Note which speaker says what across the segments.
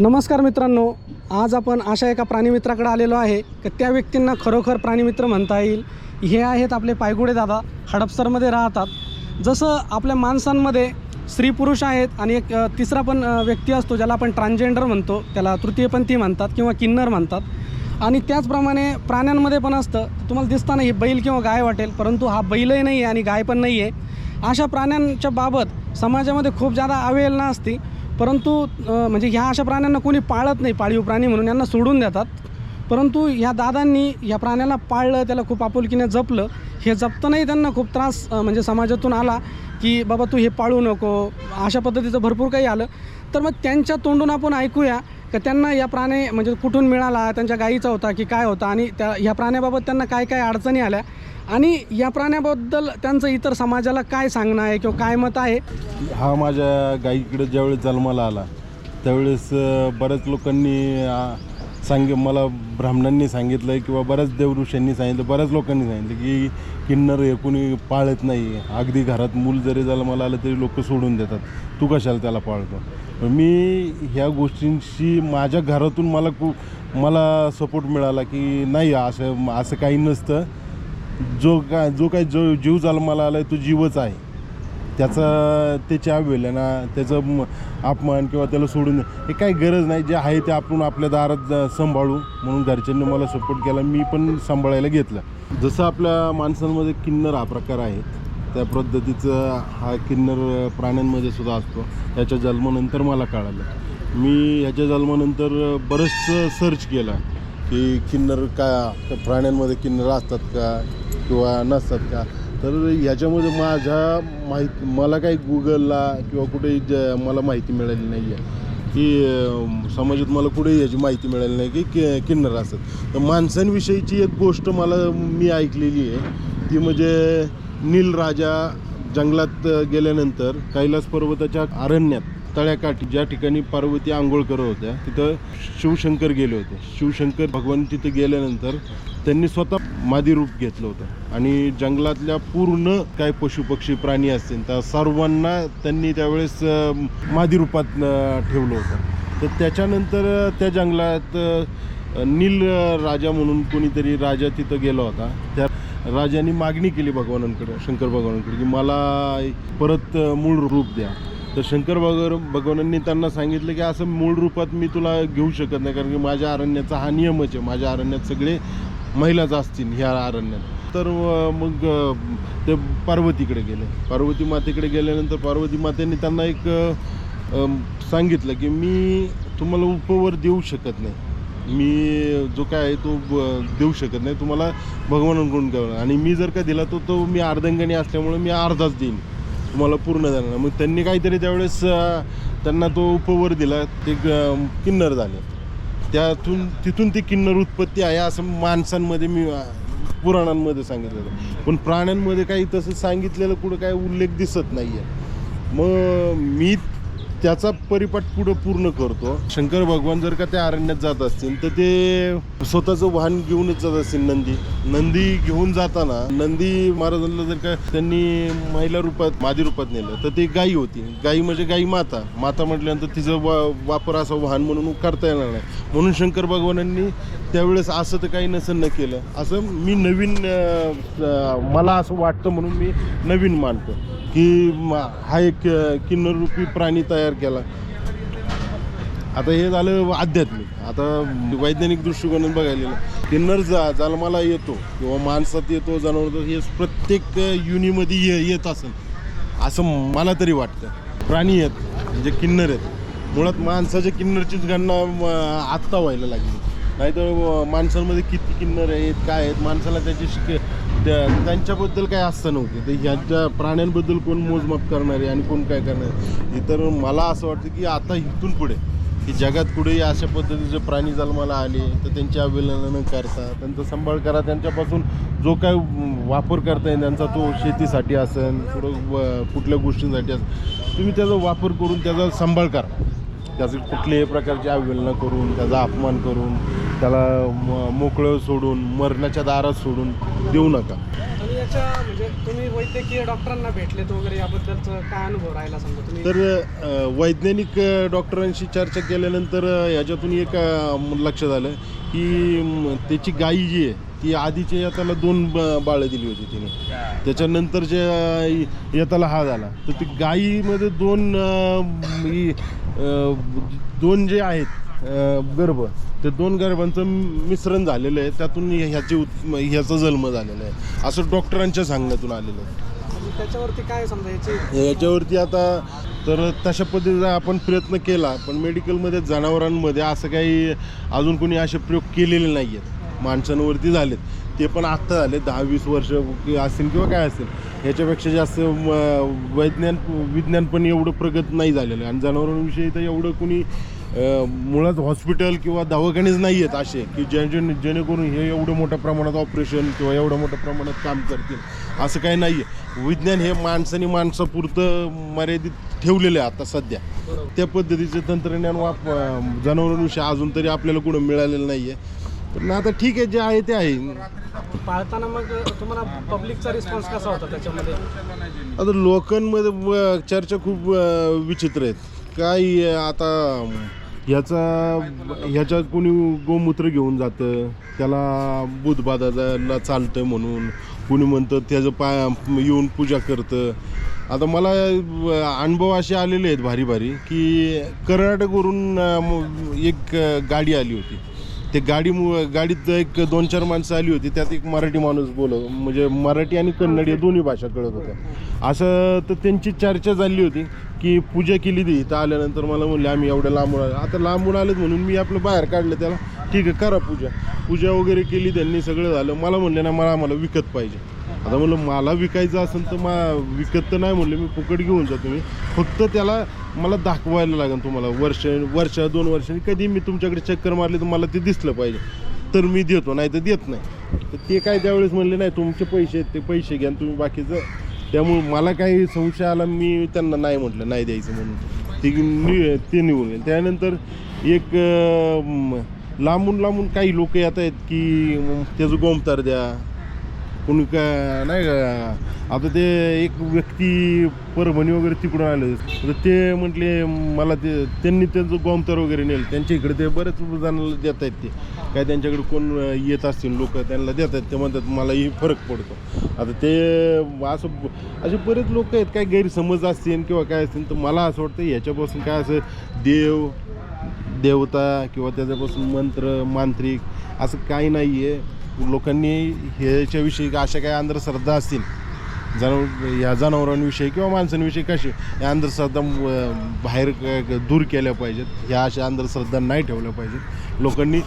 Speaker 1: नमस्कार मित्रांनो, आज आपण अशा एका प्राणीमित्राकडे आलेलो आहे की त्या व्यक्तींना खरोखर प्राणीमित्र म्हणता येईल. हे आहेत आपले पायगुडे दादा, हडपसरमध्ये राहतात. जसं आपल्या माणसांमध्ये स्त्री पुरुष आहेत आणि एक तिसरा पण व्यक्ती असतो ज्याला आपण ट्रान्सजेंडर म्हणतो, त्याला तृतीयपंथी म्हणतात किंवा किन्नर म्हणतात. आणि त्याचप्रमाणे प्राण्यांमध्ये पण असतं. तुम्हाला दिसताना ही बैल किंवा गाय वाटेल, परंतु हा बैलही नाही आहे आणि गाय पण नाही आहे. अशा प्राण्यांच्या बाबत समाजामध्ये खूप जादा अवहेलना असते. परंतु म्हणजे ह्या अशा प्राण्यांना कोणी पाळत नाही, पाळीव प्राणी म्हणून यांना सोडून देतात. परंतु ह्या दादांनी ह्या प्राण्याला पाळलं, त्याला खूप आपुलकीने जपलं. हे जपतानाही त्यांना खूप त्रास म्हणजे समाजातून आला की बाबा तू हे पाळू नको, अशा पद्धतीचं भरपूर काही आलं. तर मग त्यांच्या तोंडून आपण ऐकूया की त्यांना या प्राणी म्हणजे कुठून मिळाला, त्यांच्या गाईचा होता की काय होता, आणि ह्या प्राण्याबाबत त्यांना काय काय अडचणी आल्या आणि या प्राण्याबद्दल त्यांचं इतर समाजाला काय सांगणं आहे किंवा काय मत आहे.
Speaker 2: हा माझ्या गाईकडे ज्यावेळेस जन्माला आला त्यावेळेस बऱ्याच लोकांनी मला ब्राह्मणांनी सांगितलं किंवा बऱ्याच देवऋषांनी सांगितलं, बऱ्याच लोकांनी सांगितलं की किन्नर हे कोणी पाळत नाही. अगदी घरात मूल जरी जन्माला आलं तरी लोक सोडून देतात, तू कशाला त्याला पाळतो. मी ह्या गोष्टींशी माझ्या घरातून मला सपोर्ट मिळाला की नाही, असं काही नसतं. जो काही जीव जन्माला आला आहे तो जीवच आहे. त्याची अवहेलना, त्याचं अपमान किंवा त्याला सोडून हे काही गरज नाही. जे आहे ते आपण आपल्या दारात सांभाळू म्हणून घरच्यांनी मला सपोर्ट केला, मी पण सांभाळायला घेतलं. जसं आपल्या माणसांमध्ये किन्नर हा प्रकार आहे त्या पद्धतीचा हा किन्नर प्राण्यांमध्ये सुद्धा असतो. ह्याच्या जन्मानंतर मला कळालं. मी ह्याच्या जन्मानंतर बरंचसं सर्च केलं की किन्नर का प्राण्यांमध्ये किन्नर असतात का किंवा नसतात का. तर ह्याच्यामध्ये मला काही गुगलला किंवा कुठेही मला माहिती मिळाली नाही आहे की समाजात मला कुठेही याची माहिती मिळाली नाही की किन्नर असतात. तर माणसांविषयीची एक गोष्ट मी ऐकलेली आहे ती म्हणजे नील राजा जंगलात गेल्यानंतर कैलास पर्वताच्या अरण्यात तळ्याकाठी ज्या ठिकाणी पार्वती आंघोळ करत होत्या तिथं शिवशंकर गेले होते. शिवशंकर भगवान तिथे गेल्यानंतर त्यांनी स्वतः मादी रूप घेतलं होतं आणि जंगलातल्या पूर्ण काय पशुपक्षी प्राणी असतील त्या सर्वांना त्यांनी त्यावेळेस मादी रूपात ठेवलं होतं. तर त्याच्यानंतर त्या जंगलात नील राजा म्हणून कोणीतरी राजा तिथं गेला होता. त्या राजाने मागणी केली भगवानांकडे, शंकर भगवानांकडे की मला परत मूळ रूप द्या. तर शंकर भगवानांनी त्यांना सांगितलं की असं मूळ रूपात मी तुला घेऊ शकत नाही, कारण की माझ्या अरण्याचा हा नियमच आहे. माझ्या अरण्यात सगळे महिलाच असतील ह्या अरण्यात. तर मग ते पार्वतीकडे गेले. पार्वती मातेकडे गेल्यानंतर पार्वती मातेने त्यांना एक सांगितलं की मी तुम्हाला उपवर देऊ शकत नाही, मी जो काय आहे तो देऊ शकत नाही, तुम्हाला भगवानांकडून घ्यावं. आणि मी जर का दिला तो मी अर्धांगिनी असल्यामुळे मी अर्धाच देईन, तुम्हाला पूर्ण देणार. मग त्यांनी काहीतरी त्यावेळेस त्यांना तो उपवर दिला, ते किन्नर झाले. तिथून ती किन्नर उत्पत्ती आहे असं माणसांमध्ये मी पुराणांमध्ये सांगितलेलं. पण प्राण्यांमध्ये काही तसं सांगितलेलं कुठं काय उल्लेख दिसत नाही आहे. मग मी त्याचा परिपाठ पूर्ण करतो. शंकर भगवान जर का त्या अरण्यात जात असतील तर ते स्वतःचं वाहन घेऊनच जात असतील. नंदी घेऊन जाताना नंदी महाराजांना जर का त्यांनी महिला रूपात मादी रूपात नेलं तर ती गाई होती. गाई म्हणजे गाई माता म्हटल्यानंतर तिचं वापर असा वाहन म्हणून करता येणार नाही. म्हणून शंकर भगवानांनी त्यावेळेस असं तर काही नसेल केलं. असं मी नवीन मला असं वाटतं म्हणून मी नवीन मानतो की हा एक किन्नर रूपी प्राणी तयार केला. आता हे झालं आध्यात्मिक. आता वैज्ञानिक दृष्टिकोनातून बघायला किन्नर जन्माला येतो किंवा माणसात येतो, जनावर हे प्रत्येक युनीमध्ये येत असेल असं मला तरी वाटतं. प्राणी आहेत म्हणजे किन्नर आहेत. मुळात माणसाच्या किन्नरचीच गणना आत्ता व्हायला लागली. नाहीतर माणसांमध्ये किती किन्नर आहेत काय आहेत माणसाला त्यांच्याबद्दल काय असतं नव्हते. तर ह्यांच्या प्राण्यांबद्दल कोण मोजमाप करणारे आणि कोण काय करणारे. तर मला असं वाटतं की आता इथून पुढे की जगात कुठेही अशा पद्धतीचे प्राणी जन्माला आले तर त्यांची अवहेलना न करता त्यांचा सांभाळ करा. त्यांच्यापासून जो काय वापर करता येईल त्यांचा, तो शेतीसाठी असेल कुठल्या गोष्टींसाठी असेल, तुम्ही त्याचा वापर करून त्याचा सांभाळ करा. त्याचं कुठल्याही प्रकारची अवहेलना करून, त्याचा अपमान करून, त्याला मोकळं सोडून, मरणाच्या दारात सोडून देऊ नका.
Speaker 1: तुमच्या म्हणजे तुम्ही वैद्यकीय डॉक्टरांना भेटलेत वगैरे याबद्दलचं काय अनुभव राहिला समजा तुम्ही?
Speaker 2: तर वैज्ञानिक डॉक्टरांशी चर्चा केल्यानंतर ह्याच्यातून एक लक्षात आलं की त्याची गाई जी आहे ती आधीच्या येताला 2 बाळं दिली होती तिने. त्याच्यानंतरच्या येताला हा झाला. तर ती गाईमध्ये 2 जे आहेत गर्भ, ते 2 गर्भांचं मिश्रण झालेलं आहे. त्यातून ह्याचा जन्म झालेला आहे असं डॉक्टरांच्या सांगण्यातून आलेलं आहे.
Speaker 1: आणि त्याच्यावरती काय समजा
Speaker 2: याच्यावरती आता तर तशा पद्धतीचा आपण प्रयत्न केला, पण मेडिकलमध्ये जनावरांमध्ये असं काही अजून कोणी असे प्रयोग केलेले नाही आहेत. माणसांवरती झालेत ते पण आत्ता झाले 10-20 वर्ष असेल किंवा काय असेल. याच्यापेक्षा जास्त विज्ञान पण एवढं प्रगत नाही झालेलं आहे. आणि जनावरांविषयी तर एवढं कोणी मुळात हॉस्पिटल किंवा दवाखानेच नाही आहेत असे की जेणेकरून हे एवढं मोठ्या प्रमाणात ऑपरेशन किंवा एवढं मोठ्या प्रमाणात काम करतील असं काही नाही आहे. विज्ञान हे माणसापुरतं मर्यादित ठेवलेलं आहे आता सध्या. त्या पद्धतीचे तंत्रज्ञान जनावरांविषयी अजून तरी आपल्याला कुठं मिळालेलं नाही आहे. पण आता ठीक आहे, जे आहे ते आहे.
Speaker 1: पाळताना मग तुम्हाला पब्लिकचा रिस्पॉन्स कसा होता त्याच्यामध्ये?
Speaker 2: आता लोकांमध्ये चर्चा खूप विचित्र आहेत. काही आता ह्याच्यात कोणी गोमूत्र घेऊन जातं, त्याला बुधबाधाला चालतं म्हणून. कोणी म्हणतं त्याचं येऊन पूजा करतं. आता मला अनुभव असे आलेले आहेत भारी भारी की कर्नाटकवरून एक गाडी आली होती. ते गाडीत एक 2-4 माणसं आली होती. त्यात एक मराठी माणूस म्हणजे मराठी आणि कन्नड या दोन्ही भाषा कळत होत्या. असं तर त्यांची चर्चा झाली होती की पूजा केली ती. इथं आल्यानंतर मला म्हणले आम्ही एवढ्या लांबून आलो. आता लांबून आलेत म्हणून मी आपलं बाहेर काढलं त्याला. ठीक आहे, करा पूजा वगैरे केली त्यांनी, सगळं झालं. मला म्हणले ना मला विकत पाहिजे. आता म्हणलं मला विकायचं असेल तर विकत तर नाही म्हणलं, मी फुकट घेऊन जातो. मी फक्त त्याला मला दाखवायला लागेल तुम्हाला वर्ष 2 वर्षांनी कधी मी तुमच्याकडे चक्कर मारली तर मला ते दिसलं पाहिजे, तर मी देतो, नाही तर देत नाही. तर ते काय त्यावेळेस म्हणले नाही तुमचे पैसे आहेत ते पैसे घ्या तुम्ही बाकीचं. त्यामुळे मला काही संशय आला, मी त्यांना नाही म्हटलं नाही द्यायचं म्हणून. ते निघून गेले. त्यानंतर एक लांबून काही लोक येत आहेत की त्याचं गोमतार द्या, कोणी काय नाही का. आता ते एक व्यक्ती परभणी वगैरे तिकडून आले तर ते म्हटले मला त्यांनी त्यांचं गोमतार वगैरे नेलं. त्यांच्या इकडे ते बरेच जणांना देत आहेत. ते काय त्यांच्याकडे कोण येत असतील लोक त्यांना देत आहेत. ते म्हणतात मलाही फरक पडतो. आता ते असे बरेच लोक आहेत, काय गैरसमज असतील किंवा काय असतील. तर मला असं वाटतं ह्याच्यापासून काय असं देवता किंवा त्याच्यापासून मंत्र मांत्रिक असं काही नाही आहे. लोकांनी ह्याच्याविषयी अशा काही अंधश्रद्धा असतील ह्या जनावरांविषयी किंवा माणसांविषयी कशी या अंधश्रद्धा बाहेर दूर केल्या पाहिजेत. ह्या अशा अंधश्रद्धा नाही ठेवल्या पाहिजेत. लोकांनी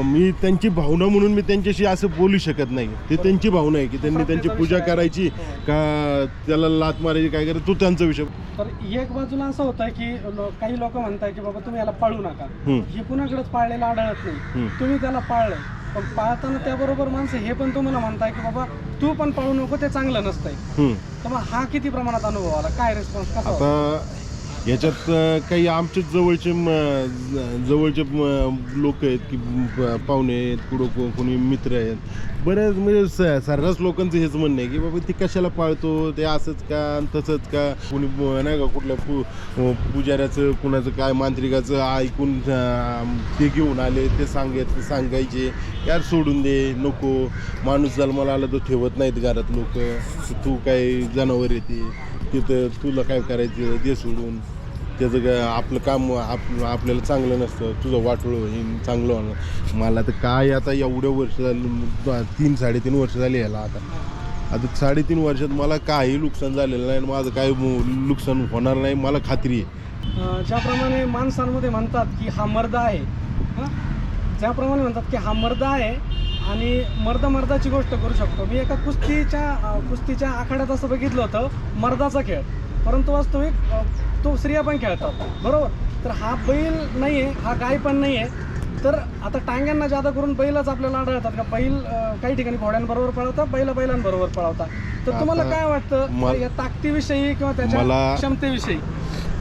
Speaker 2: मी त्यांची भावना म्हणून मी त्यांच्याशी असं बोलू शकत नाही. ते त्यांची भावना आहे की त्यांनी त्यांची पूजा करायची का त्याला लात मारायची काय करायचं तो त्यांचा विषय.
Speaker 1: तर एक बाजूला असं होतं की काही लोक म्हणताय की बाबा तुम्ही याला पाळू नका, हे कुणाकडेच पाळलेलं आढळत नाही. तुम्ही त्याला पाळलंय, पण पाळताना त्याबरोबर माणसं हे पण तुम्हाला म्हणताय की बाबा तू पण पाळू नको, ते चांगलं नसतंय. तर मग हा किती प्रमाणात अनुभव आला, काय रिस्पॉन्स कसा?
Speaker 2: आता याच्यात काही आमचे जवळचे लोक आहेत की पाहुणे आहेत, पुढं कोणी मित्र आहेत. बरेच म्हणजे सर्रास लोकांचं हेच म्हणणं आहे की बाबा ती कशाला पाळतो, ते असंच का तसंच का. कोणी नाही का कुठल्या पुजाऱ्याचं कुणाचं काय मांत्रिकाचं ऐकून ते घेऊन आले, ते सांगायचे यार सोडून दे, नको. माणूस जन्माला आला तो ठेवत नाहीत घरात लोक. तू काय जनावर येते तिथं, तुला काय करायचं दे सोडून. त्याचं काय आपलं काम आपल्याला चांगलं नसतं, तुझं वाटोळं होईन चांगलं होणार. मला तर काय आता एवढ्या वर्ष झाली, 3-3.5 वर्ष झाली याला. आता 3.5 वर्षात मला काही नुकसान झालेलं नाही, माझं काही नुकसान होणार नाही मला खात्री आहे.
Speaker 1: ज्याप्रमाणे माणसांमध्ये म्हणतात की हा मर्द आहे, ज्याप्रमाणे म्हणतात की हा मर्द आहे आणि मर्दाची गोष्ट करू शकतो. मी एका कुस्तीच्या आखाड्यात असं बघितलं होतं, मर्दाचा खेळ, परंतु वास्तविक तो स्त्रिया पण खेळतात, बरोबर. तर हा बैल नाही आहे, हा गाय पण नाही आहे. तर आता टांग्यांना जादा करून बैलच आपल्याला आढळतात का? बैल काही ठिकाणी घोड्यांबरोबर पळवतात, बैलांबरोबर पळवतात. तर तुम्हाला काय वाटतं या ताकदीविषयी किंवा त्याच्या क्षमतेविषयी?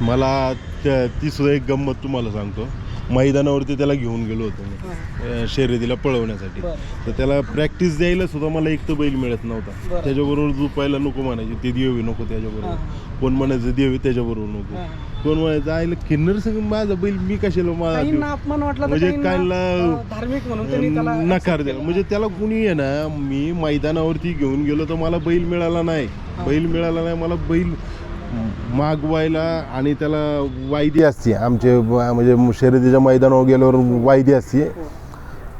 Speaker 2: मला ती सुद्धा एक गंमत तुम्हाला सांगतो. मैदानावरती त्याला घेऊन गेलो होतो मी शर्यतीला पळवण्यासाठी. तर त्याला प्रॅक्टिस द्यायला सुद्धा मला एक तर बैल मिळत नव्हता. त्याच्याबरोबर झोपायला नको म्हणायचे, ते देवी नको त्याच्याबरोबर, कोण म्हणायचं देवी त्याच्याबरोबर नको, कोण म्हणायचं आईला किन्नर संग माझा बैल मी कशाला म्हणजे कायला
Speaker 1: धार्मिक म्हणून
Speaker 2: नकार दिला. म्हणजे त्याला कुणी आहे ना, मी मैदानावरती घेऊन गेलो तर मला बैल मिळाला नाही. मला बैल मागवायला आणि त्याला वायदी असते आमचे, म्हणजे शर्यतीच्या मैदानावर गेल्यावर वायदी असते.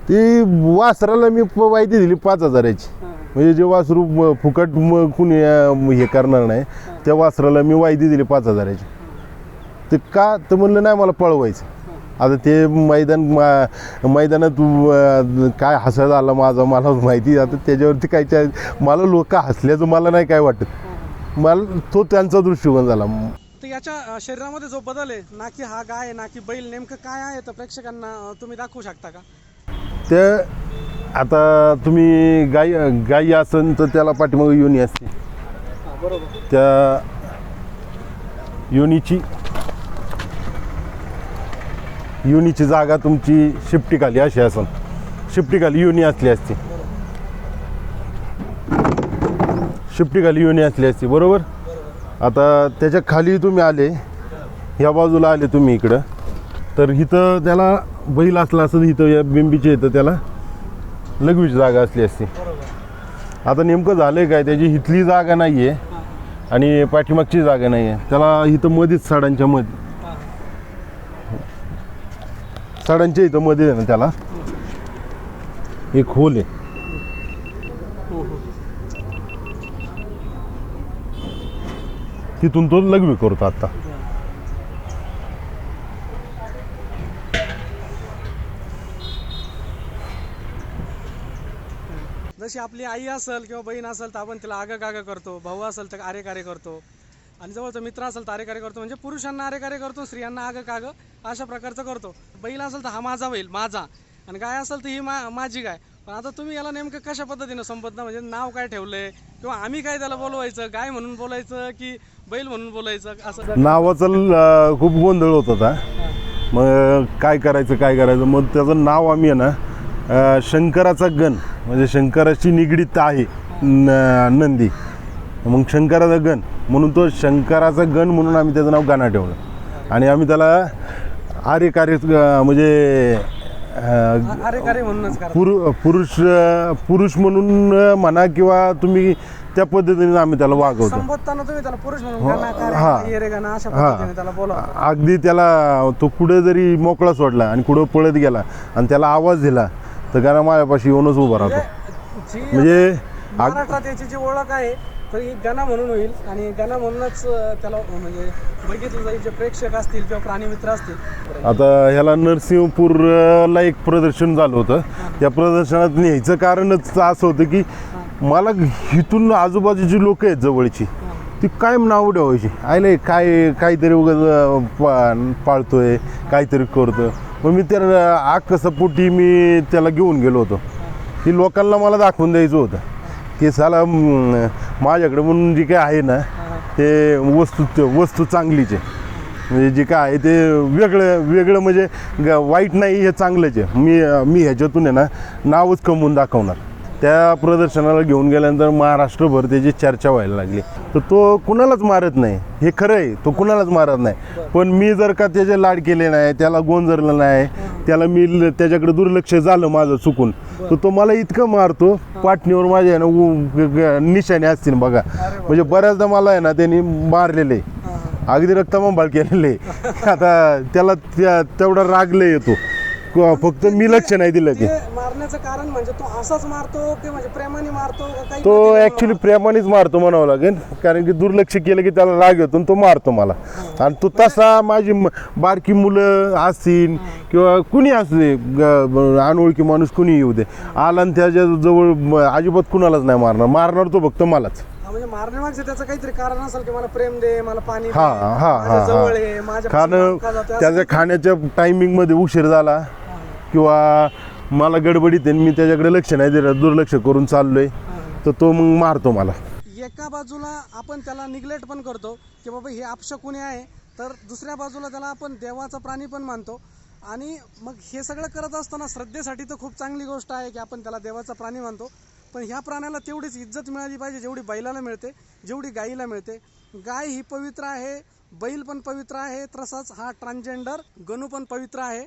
Speaker 2: ती वासराला मी वायदी दिली 5,000ची. म्हणजे जे वासरू फुकट कुणी हे करणार नाही त्या वासराला मी वायदी दिली 5,000ची. ते का तर म्हणलं नाही मला पळवायचं. आता ते मैदानात काय हसत आला माझा मला माहिती. आता त्याच्यावरती काय मला लोक हसल्याचं मला नाही काय वाटत, मला तो त्यांचा दृष्टिकोन झाला.
Speaker 1: तर याच्या शरीरामध्ये जो बदल आहे, ना की हा गाय ना की बैल, नेमकं काय आहे तर प्रेक्षकांना तुम्ही दाखवू शकता का?
Speaker 2: ते आता तुम्ही गाई असेल तर त्याला पाठीमागे योनी असते.
Speaker 1: बरोबर.
Speaker 2: त्या योनीची जागा तुमची शिफ्टीखाली अशी असेल, शिफ्टीखाली योनी असली असती, शिफ्टीखाली योनी असली असती. बरोबर. आता त्याच्या खाली तुम्ही आले, ह्या बाजूला आले तुम्ही इकडं, तर इथं त्याला बैल असला असं इथं या बिंबीच्या इथं त्याला लघवीची जागा असली असती. आता नेमकं झालंय काय, त्याची इथली जागा नाही आहे आणि पाठीमागची जागा नाही आहे. त्याला इथं मध्येच साडांच्या इथं मध्ये आहे ना, त्याला एक होल आहे. तिथून तो लघवी करतो. आता
Speaker 1: जशी आपली आई असेल किंवा बहीण असेल तर आपण तिला आग काग करतो, भाऊ असेल तर आरे कार्य करतो, आणि जवळचा मित्र असेल तर आरे कार्य करतो. म्हणजे पुरुषांना आरे कार्य करतो, स्त्रियांना आग काग अशा प्रकारचं करतो. बैल असेल तर हा माझा बैल माझा, आणि गाय असेल तर ही माझी गाय. पण आता तुम्ही याला नेमकं कशा पद्धतीनं संबोधता, म्हणजे नाव काय ठेवलंय किंवा आम्ही काय त्याला बोलवायचं, गाय म्हणून बोलायचं की बैल म्हणून बोलायचं? असं
Speaker 2: नावाचं खूप गोंधळ होत होता. मग काय करायचं मग त्याचं नाव आम्ही आहे ना, शंकराचा गण, म्हणजे शंकराची निगडीत आहे नंदी, मग शंकराचा गण म्हणून तो शंकराचा गण म्हणून आम्ही त्याचं नाव गाणा ठेवलं. आणि आम्ही त्याला आर्य कार्य म्हणजे पुरुष म्हणून म्हणा किंवा तुम्ही त्या पद्धतीने आम्ही त्याला वागवतो.
Speaker 1: संबोधताना तुम्ही त्याला पुरुष म्हणून अशा पद्धतीने त्याला बोलवता.
Speaker 2: अगदी त्याला तो कुठे जरी मोकळा सोडला आणि कुठं पळत गेला आणि त्याला आवाज दिला तर गाणं माझ्यापाशी येऊनच उभा राहतो. म्हणजे
Speaker 1: महाराष्ट्रात याची जी ओळख आहे तर ही गाणं म्हणून होईल, आणि गाणं म्हणूनच त्याला म्हणजे बघितलं जाईल जे प्रेक्षक असतील किंवा प्राणी मित्र असतील.
Speaker 2: आता ह्याला नरसिंहपूरला एक प्रदर्शन झालं होतं. त्या प्रदर्शनात न्यायचं कारणच असं होतं की मला इथून आजूबाजूची लोक आहेत जवळची, ती कायम नाव ठेवायची, आयले काहीतरी उगाच पाळतोय, काहीतरी करतो. मग मी त्या आकसपोटी मी त्याला घेऊन गेलो होतो की लोकांना मला दाखवून द्यायचं होतं की साला माझ्याकडे म्हणून जे काय आहे ना ते वस्तू चांगलीच आहे. म्हणजे जे काय आहे ते वेगळं म्हणजे वाईट नाही, हे चांगलंच आहे. मी ह्याच्यातून आहे ना नावच कमवून दाखवणार. त्या प्रदर्शनाला घेऊन गेल्यानंतर महाराष्ट्रभर त्याची चर्चा व्हायला लागली. तर तो कुणालाच मारत नाही, हे खरं आहे, तो कुणालाच मारत नाही. पण मी जर का त्याचे लाड केले नाही, त्याला गोंजरलं नाही, त्याला मी त्याच्याकडे दुर्लक्ष झालं माझं चुकून, तर तो मला इतकं मारतो. पाटणीवर माझ्या ना निशाणे असतील बघा, म्हणजे बऱ्याचदा मला आहे ना त्यांनी मारलेले, अगदी रक्तमंबाळ केलेले. आता त्याला तेवढा रागले येतो, फक्त मी लक्ष नाही दिलं. ते
Speaker 1: मारण्याचं कारण म्हणजे तो असाच मारतो की म्हणजे प्रेमाने मारतो?
Speaker 2: तो ऍक्च्युली प्रेमानेच मारतो म्हणावं लागेल, कारण की दुर्लक्ष केलं की त्याला राग येतो आणि तो मारतो मला. आणि तो तसा माझी बारकी मुलं असतील किंवा कुणी असू दे, अनोळखी माणूस कुणी येऊ दे, आला आणि त्याच्या जवळ अजिबात कुणालाच नाही मारणार तो फक्त मलाच.
Speaker 1: म्हणजे मारण्यामागचं त्याचं काहीतरी कारण असेल की मला प्रेम दे, मला पाणी दे,
Speaker 2: जवळ खाणं, त्याच्या खाण्याच्या टायमिंग मध्ये उशीर झाला किंवा मला गडबडीत आहे, मी त्याच्याकडे लक्ष नाही दिलं, दुर्लक्ष करून चाललोय, तर तो मग मारतो मला.
Speaker 1: एका बाजूला आपण त्याला निग्लेक्ट पण करतो की बाबा हे अपशकुनी आहे, तर दुसऱ्या बाजूला त्याला आपण देवाचा प्राणी पण मानतो. आणि मग हे सगळं करत असताना श्रद्धेसाठी तर खूप चांगली गोष्ट आहे की आपण त्याला देवाचा प्राणी मानतो, पण ह्या प्राण्याला तेवढीच इज्जत मिळाली पाहिजे जेवढी बैलाला मिळते, जेवढी गाईला मिळते. गाय ही पवित्र आहे, बैल पण पवित्र आहे, तसाच हा ट्रान्सजेंडर गणू पण पवित्र आहे.